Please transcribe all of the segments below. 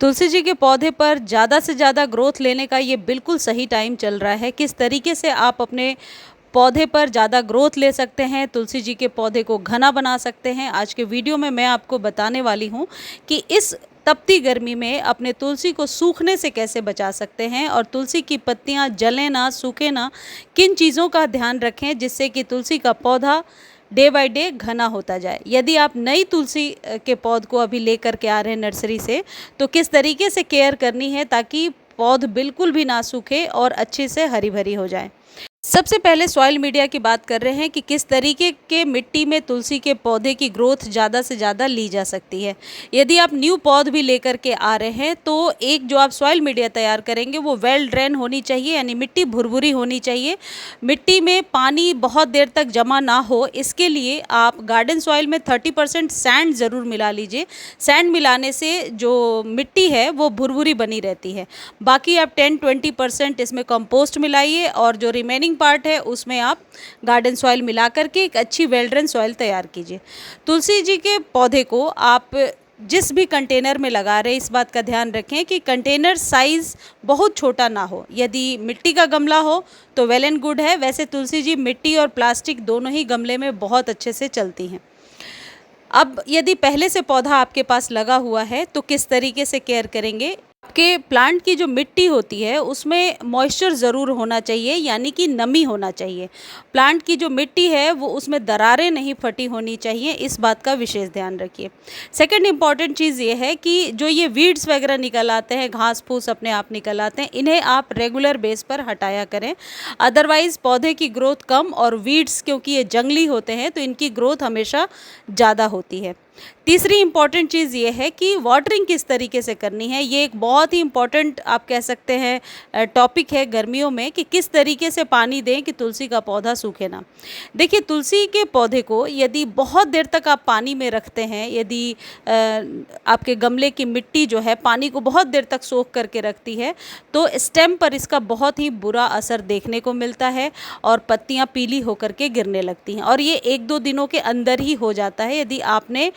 तुलसी जी के पौधे पर ज़्यादा से ज़्यादा ग्रोथ लेने का ये बिल्कुल सही टाइम चल रहा है। किस तरीके से आप अपने पौधे पर ज़्यादा ग्रोथ ले सकते हैं, तुलसी जी के पौधे को घना बना सकते हैं, आज के वीडियो में मैं आपको बताने वाली हूँ कि इस तपती गर्मी में अपने तुलसी को सूखने से कैसे बचा सकते हैं और तुलसी की पत्तियाँ जलें ना, सूखे ना, किन चीज़ों का ध्यान रखें जिससे कि तुलसी का पौधा डे बाय डे घना होता जाए। यदि आप नई तुलसी के पौध को अभी लेकर के आ रहे हैं नर्सरी से, तो किस तरीके से केयर करनी है ताकि पौध बिल्कुल भी ना सूखे और अच्छे से हरी भरी हो जाए। सबसे पहले सॉइल मीडिया की बात कर रहे हैं कि किस तरीके के मिट्टी में तुलसी के पौधे की ग्रोथ ज़्यादा से ज़्यादा ली जा सकती है। यदि आप न्यू पौध भी लेकर के आ रहे हैं तो एक जो आप सॉइल मीडिया तैयार करेंगे वो वेल ड्रेन होनी चाहिए, यानी मिट्टी भुरभुरी होनी चाहिए। मिट्टी में पानी बहुत देर तक जमा ना हो, इसके लिए आप गार्डन सॉइल में 30% सैंड ज़रूर मिला लीजिए। सैंड मिलाने से जो मिट्टी है वो भुरभुरी बनी रहती है। बाकी आप 10-20% इसमें कंपोस्ट मिलाइए और जो रिमेनिंग पार्ट है उसमें आप गार्डन सॉइल मिला करके एक अच्छी वेल ड्रेन सॉइल तैयार कीजिए। तुलसी जी के पौधे को आप जिस भी कंटेनर में लगा रहे हैं इस बात का ध्यान रखें कि कंटेनर साइज़ बहुत छोटा ना हो। यदि मिट्टी का गमला हो तो वेल एंड गुड है, वैसे तुलसी जी मिट्टी और प्लास्टिक दोनों ही गमले में बहुत अच्छे से चलती हैं। अब यदि पहले से पौधा आपके पास लगा हुआ है तो किस तरीके से केयर करेंगे। आपके प्लांट की जो मिट्टी होती है उसमें मॉइस्चर ज़रूर होना चाहिए, यानी कि नमी होना चाहिए। प्लांट की जो मिट्टी है वो उसमें दरारें नहीं फटी होनी चाहिए, इस बात का विशेष ध्यान रखिए। सेकंड इम्पॉर्टेंट चीज़ ये है कि जो ये वीड्स वगैरह निकल आते हैं, घास फूस अपने आप निकल आते हैं, इन्हें आप रेगुलर बेस पर हटाया करें। अदरवाइज़ पौधे की ग्रोथ कम और वीड्स क्योंकि ये जंगली होते हैं तो इनकी ग्रोथ हमेशा ज़्यादा होती है। तीसरी इम्पॉर्टेंट चीज़ ये है कि वाटरिंग किस तरीके से करनी है। ये एक बहुत ही इम्पॉर्टेंट आप कह सकते हैं टॉपिक है गर्मियों में कि किस तरीके से पानी दें कि तुलसी का पौधा सूखे ना। देखिए, तुलसी के पौधे को यदि बहुत देर तक आप पानी में रखते हैं, यदि आपके गमले की मिट्टी जो है पानी को बहुत देर तक सोख करके रखती है तो स्टेम पर इसका बहुत ही बुरा असर देखने को मिलता है और पत्तियाँ पीली होकर के गिरने लगती हैं और ये 1-2 दिनों के अंदर ही हो जाता है यदि आपने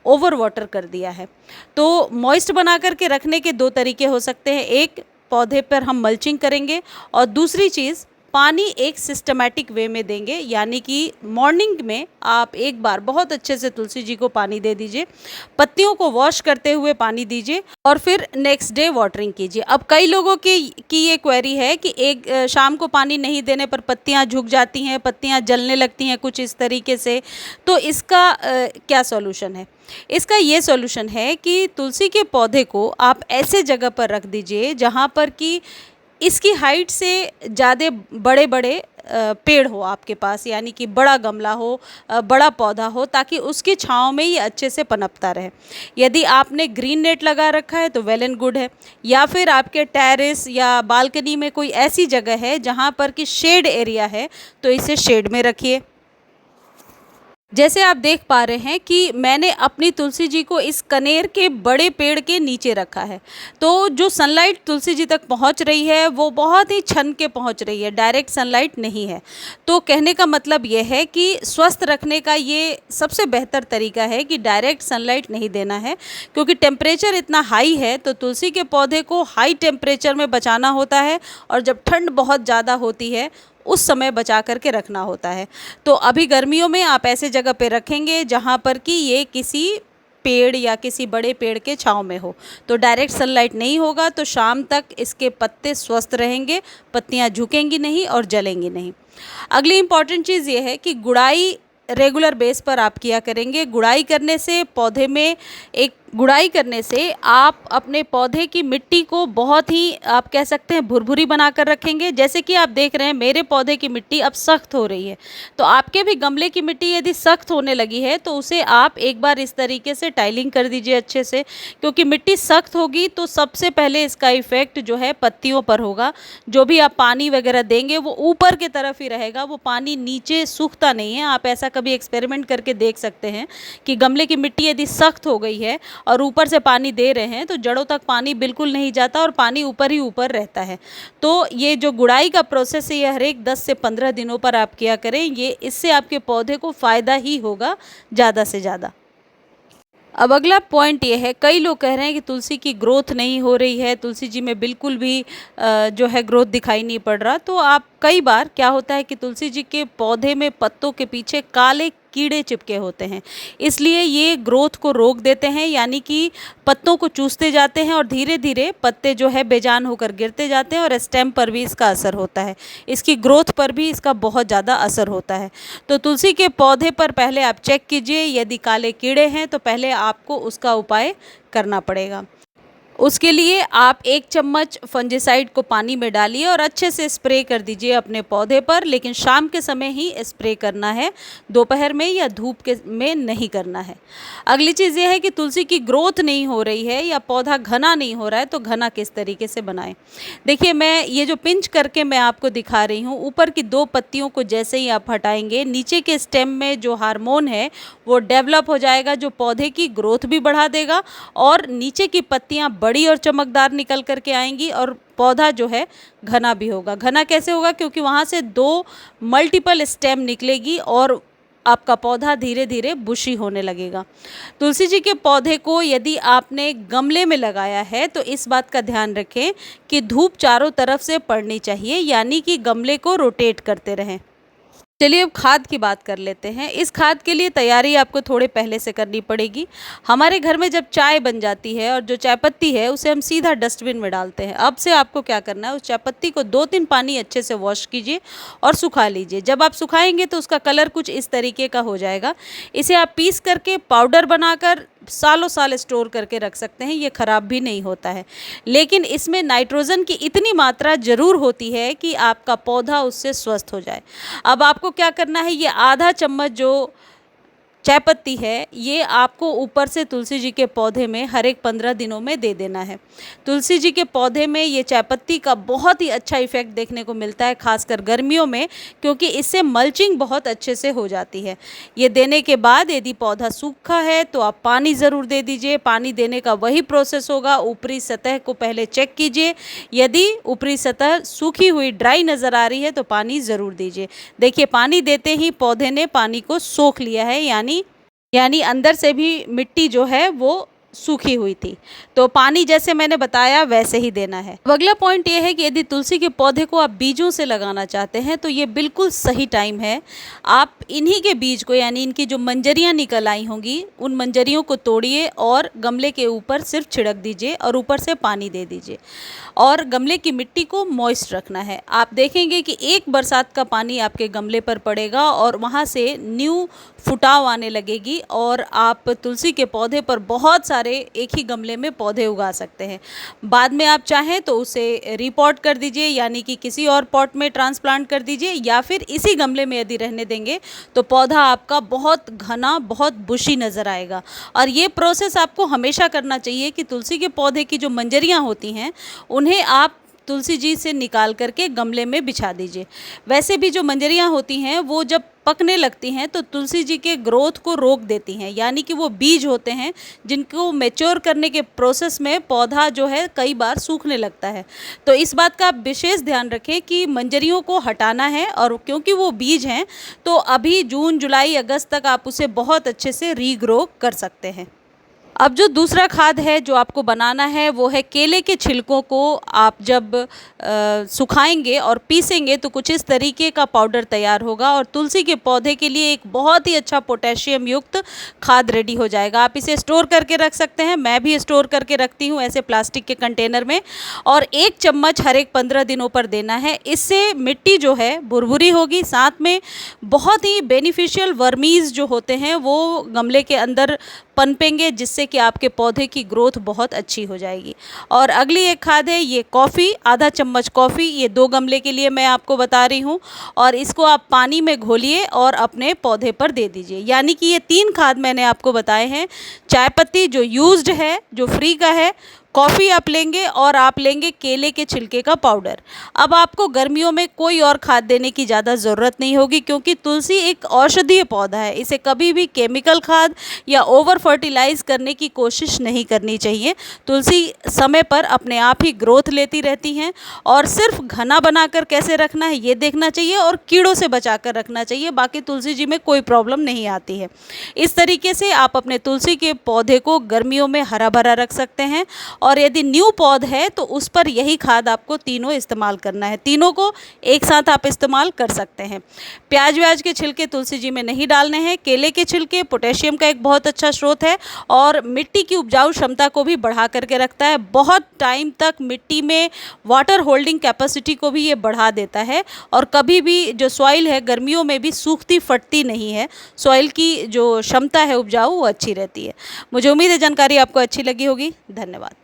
ओवर वाटर कर दिया है। तो मॉइस्ट बना करके रखने के 2 तरीके हो सकते हैं। एक, पौधे पर हम मल्चिंग करेंगे और दूसरी चीज़, पानी एक सिस्टमैटिक वे में देंगे, यानी कि मॉर्निंग में आप एक बार बहुत अच्छे से तुलसी जी को पानी दे दीजिए, पत्तियों को वॉश करते हुए पानी दीजिए और फिर नेक्स्ट डे वाटरिंग कीजिए। अब कई लोगों की ये क्वेरी है कि एक शाम को पानी नहीं देने पर पत्तियां झुक जाती हैं, पत्तियां जलने लगती हैं कुछ इस तरीके से, तो इसका क्या सॉल्यूशन है। इसका ये सॉल्यूशन है कि तुलसी के पौधे को आप ऐसे जगह पर रख दीजिए जहाँ पर कि इसकी हाइट से ज़्यादा बड़े बड़े पेड़ हो आपके पास, यानी कि बड़ा गमला हो, बड़ा पौधा हो, ताकि उसकी छाँव में ये अच्छे से पनपता रहे। यदि आपने ग्रीन नेट लगा रखा है तो वेल एंड गुड है, या फिर आपके टेरेस या बालकनी में कोई ऐसी जगह है जहाँ पर कि शेड एरिया है तो इसे शेड में रखिए। जैसे आप देख पा रहे हैं कि मैंने अपनी तुलसी जी को इस कनेर के बड़े पेड़ के नीचे रखा है, तो जो सनलाइट तुलसी जी तक पहुंच रही है वो बहुत ही छन के पहुंच रही है, डायरेक्ट सनलाइट नहीं है। तो कहने का मतलब ये है कि स्वस्थ रखने का ये सबसे बेहतर तरीका है कि डायरेक्ट सनलाइट नहीं देना है, क्योंकि टेम्परेचर इतना हाई है तो तुलसी के पौधे को हाई टेम्परेचर में बचाना होता है और जब ठंड बहुत ज़्यादा होती है उस समय बचा करके रखना होता है। तो अभी गर्मियों में आप ऐसे जगह पे रखेंगे जहाँ पर कि ये किसी पेड़ या किसी बड़े पेड़ के छांव में हो, तो डायरेक्ट सनलाइट नहीं होगा तो शाम तक इसके पत्ते स्वस्थ रहेंगे, पत्तियाँ झुकेंगी नहीं और जलेंगी नहीं। अगली इम्पॉर्टेंट चीज़ ये है कि गुड़ाई रेगुलर बेस पर आप किया करेंगे। गुड़ाई करने से पौधे में गुड़ाई करने से आप अपने पौधे की मिट्टी को बहुत ही आप कह सकते हैं भुरभुरी बना कर रखेंगे। जैसे कि आप देख रहे हैं मेरे पौधे की मिट्टी अब सख्त हो रही है, तो आपके भी गमले की मिट्टी यदि सख्त होने लगी है तो उसे आप एक बार इस तरीके से टाइलिंग कर दीजिए अच्छे से, क्योंकि मिट्टी सख्त होगी तो सबसे पहले इसका इफ़ेक्ट जो है पत्तियों पर होगा। जो भी आप पानी वगैरह देंगे वो ऊपर की तरफ ही रहेगा, वो पानी नीचे सूखता नहीं है। आप ऐसा कभी एक्सपेरिमेंट करके देख सकते हैं कि गमले की मिट्टी यदि सख्त हो गई है और ऊपर से पानी दे रहे हैं तो जड़ों तक पानी बिल्कुल नहीं जाता और पानी ऊपर ही ऊपर रहता है। तो ये जो गुड़ाई का प्रोसेस है ये हर एक 10 से 15 दिनों पर आप किया करें, ये इससे आपके पौधे को फ़ायदा ही होगा ज़्यादा से ज़्यादा। अब अगला पॉइंट ये है, कई लोग कह रहे हैं कि तुलसी की ग्रोथ नहीं हो रही है, तुलसी जी में बिल्कुल भी जो है ग्रोथ दिखाई नहीं पड़ रहा। तो आप कई बार क्या होता है कि तुलसी जी के पौधे में पत्तों के पीछे काले कीड़े चिपके होते हैं, इसलिए ये ग्रोथ को रोक देते हैं, यानी कि पत्तों को चूसते जाते हैं और धीरे धीरे पत्ते जो है बेजान होकर गिरते जाते हैं और स्टेम पर भी इसका असर होता है, इसकी ग्रोथ पर भी इसका बहुत ज़्यादा असर होता है। तो तुलसी के पौधे पर पहले आप चेक कीजिए, यदि काले कीड़े हैं तो पहले आपको उसका उपाय करना पड़ेगा। उसके लिए आप 1 चम्मच फंजीसाइड को पानी में डालिए और अच्छे से स्प्रे कर दीजिए अपने पौधे पर, लेकिन शाम के समय ही स्प्रे करना है, दोपहर में या धूप के में नहीं करना है। अगली चीज़ ये है कि तुलसी की ग्रोथ नहीं हो रही है या पौधा घना नहीं हो रहा है, तो घना किस तरीके से बनाएं। देखिए, मैं ये जो पिंच करके मैं आपको दिखा रही हूँ, ऊपर की 2 पत्तियों को जैसे ही आप हटाएंगे, नीचे के स्टेम में जो हार्मोन है वो डेवलप हो जाएगा, जो पौधे की ग्रोथ भी बढ़ा देगा और नीचे की पत्तियाँ बड़ी और चमकदार निकल करके आएंगी और पौधा जो है घना भी होगा। घना कैसे होगा? क्योंकि वहाँ से 2 मल्टीपल स्टेम निकलेगी और आपका पौधा धीरे धीरे बुशी होने लगेगा। तुलसी जी के पौधे को यदि आपने गमले में लगाया है तो इस बात का ध्यान रखें कि धूप चारों तरफ से पड़नी चाहिए, यानी कि गमले को रोटेट करते रहें। चलिए अब खाद की बात कर लेते हैं। इस खाद के लिए तैयारी आपको थोड़े पहले से करनी पड़ेगी। हमारे घर में जब चाय बन जाती है और जो चाय पत्ती है उसे हम सीधा डस्टबिन में डालते हैं। अब से आपको क्या करना है, उस चाय पत्ती को 2-3 पानी अच्छे से वॉश कीजिए और सुखा लीजिए। जब आप सुखाएंगे तो उसका कलर कुछ इस तरीके का हो जाएगा। इसे आप पीस करके पाउडर बनाकर सालों साल स्टोर करके रख सकते हैं, ये ख़राब भी नहीं होता है। लेकिन इसमें नाइट्रोजन की इतनी मात्रा ज़रूर होती है कि आपका पौधा उससे स्वस्थ हो जाए। अब आपको क्या करना है, ये आधा चम्मच जो चाय पत्ती है ये आपको ऊपर से तुलसी जी के पौधे में हर एक 15 दिनों में दे देना है। तुलसी जी के पौधे में ये चाय पत्ती का बहुत ही अच्छा इफेक्ट देखने को मिलता है, खासकर गर्मियों में, क्योंकि इससे मल्चिंग बहुत अच्छे से हो जाती है। ये देने के बाद यदि पौधा सूखा है तो आप पानी ज़रूर दे दीजिए। पानी देने का वही प्रोसेस होगा, ऊपरी सतह को पहले चेक कीजिए, यदि ऊपरी सतह सूखी हुई ड्राई नज़र आ रही है तो पानी ज़रूर दीजिए। देखिए, पानी देते ही पौधे ने पानी को सोख लिया है, यानी अंदर से भी मिट्टी जो है वो सूखी हुई थी। तो पानी जैसे मैंने बताया वैसे ही देना है। अब अगला पॉइंट ये है कि यदि तुलसी के पौधे को आप बीजों से लगाना चाहते हैं तो ये बिल्कुल सही टाइम है। आप इन्हीं के बीज को, यानी इनकी जो मंजरियाँ निकल आई होंगी, उन मंजरियों को तोड़िए और गमले के ऊपर सिर्फ छिड़क दीजिए और ऊपर से पानी दे दीजिए और गमले की मिट्टी को मॉइस्ट रखना है। आप देखेंगे कि एक बरसात का पानी आपके गमले पर पड़ेगा और वहाँ से न्यू फुटाव आने लगेगी और आप तुलसी के पौधे पर बहुत सारे एक ही गमले में पौधे उगा सकते हैं। बाद में आप चाहें तो उसे रिपॉट कर दीजिए, यानी कि किसी और पॉट में ट्रांसप्लांट कर दीजिए, या फिर इसी गमले में यदि रहने देंगे तो पौधा आपका बहुत घना, बहुत बुशी नज़र आएगा। और ये प्रोसेस आपको हमेशा करना चाहिए कि तुलसी के पौधे की जो मंजरियाँ होती हैं उन्हें आप तुलसी जी से निकाल करके गमले में बिछा दीजिए। वैसे भी जो मंजरियाँ होती हैं वो जब पकने लगती हैं तो तुलसी जी के ग्रोथ को रोक देती हैं, यानी कि वो बीज होते हैं जिनको मैच्योर करने के प्रोसेस में पौधा जो है कई बार सूखने लगता है। तो इस बात का आप विशेष ध्यान रखें कि मंजरियों को हटाना है, और क्योंकि वो बीज हैं तो अभी जून, जुलाई, अगस्त तक आप उसे बहुत अच्छे से रीग्रो कर सकते हैं। अब जो दूसरा खाद है जो आपको बनाना है वो है केले के छिलकों को आप जब सुखाएंगे और पीसेंगे तो कुछ इस तरीके का पाउडर तैयार होगा और तुलसी के पौधे के लिए एक बहुत ही अच्छा पोटेशियम युक्त खाद रेडी हो जाएगा। आप इसे स्टोर करके रख सकते हैं, मैं भी स्टोर करके रखती हूँ ऐसे प्लास्टिक के कंटेनर में, और 1 चम्मच हर एक 15 दिनों पर देना है। इससे मिट्टी जो है भुरभुरी होगी, साथ में बहुत ही बेनिफिशियल वर्मीज़ जो होते हैं वो गमले के अंदर पनपेंगे, जिससे कि आपके पौधे की ग्रोथ बहुत अच्छी हो जाएगी। और अगली एक खाद है ये कॉफ़ी, आधा चम्मच कॉफ़ी, ये 2 गमले के लिए मैं आपको बता रही हूँ, और इसको आप पानी में घोलिए और अपने पौधे पर दे दीजिए। यानी कि ये 3 खाद मैंने आपको बताए हैं। चाय पत्ती जो यूज्ड है, जो फ्री का है, कॉफ़ी आप लेंगे और आप लेंगे केले के छिलके का पाउडर। अब आपको गर्मियों में कोई और खाद देने की ज़्यादा ज़रूरत नहीं होगी, क्योंकि तुलसी एक औषधीय पौधा है। इसे कभी भी केमिकल खाद या ओवर फर्टिलाइज करने की कोशिश नहीं करनी चाहिए। तुलसी समय पर अपने आप ही ग्रोथ लेती रहती हैं, और सिर्फ घना बनाकर कैसे रखना है ये देखना चाहिए, और कीड़ों से बचा कर रखना चाहिए। बाकी तुलसी जी में कोई प्रॉब्लम नहीं आती है। इस तरीके से आप अपने तुलसी के पौधे को गर्मियों में हरा भरा रख सकते हैं। और यदि न्यू पौध है तो उस पर यही खाद आपको तीनों इस्तेमाल करना है। तीनों को एक साथ आप इस्तेमाल कर सकते हैं। प्याज व्याज के छिलके तुलसी जी में नहीं डालने हैं। केले के छिलके पोटेशियम का एक बहुत अच्छा स्रोत है, और मिट्टी की उपजाऊ क्षमता को भी बढ़ा करके रखता है। बहुत टाइम तक मिट्टी में वाटर होल्डिंग कैपेसिटी को भी ये बढ़ा देता है, और कभी भी जो सॉइल है गर्मियों में भी सूखती फटती नहीं है। सॉइल की जो क्षमता है उपजाऊ वो अच्छी रहती है। मुझे उम्मीद है जानकारी आपको अच्छी लगी होगी। धन्यवाद।